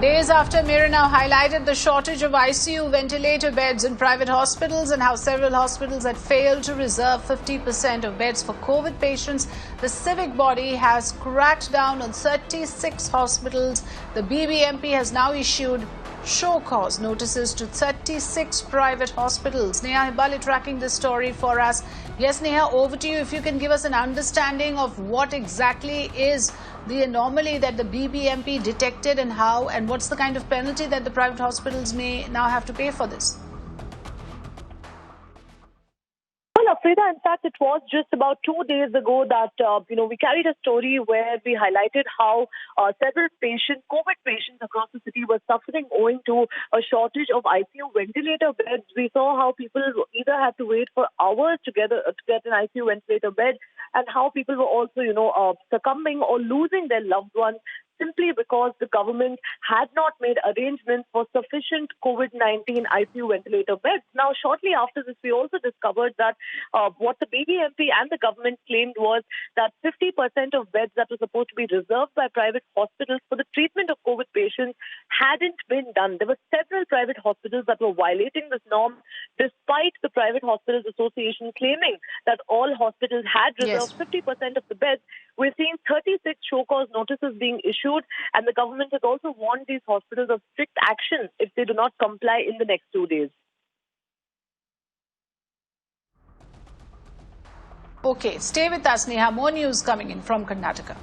Days after Mirror now highlighted the shortage of ICU ventilator beds in private hospitals and how several hospitals had failed to reserve 50% of beds for COVID patients, the civic body has cracked down on 36 hospitals. The BBMP has now issued show cause notices to 36 private hospitals. Neha Hibali tracking this story for us. Yes, Neha, over to you. If you can give us an understanding of what exactly is the anomaly that the BBMP detected and how, and what's the kind of penalty that the private hospitals may now have to pay for this? Well, Afrida, in fact, it was just about 2 days ago that, we carried a story where we highlighted how several COVID patients across the city were suffering owing to a shortage of ICU ventilator beds. We saw how people either had to wait for hours to get an ICU ventilator bed, and how people were also, succumbing or losing their loved ones simply because the government had not made arrangements for sufficient COVID-19 ICU ventilator beds. Now, shortly after this, we also discovered that what the BBMP and the government claimed was that 50% of beds that were supposed to be reserved by private hospitals for the treatment of COVID patients hadn't been done. There were several private hospitals that were violating this norm, despite the Private Hospitals Association claiming that all hospitals had reserved 50% of the beds. We're seeing 36 show cause notices being issued, and the government has also warned these hospitals of strict action if they do not comply in the next 2 days. Okay, stay with us, Neha. More news coming in from Karnataka.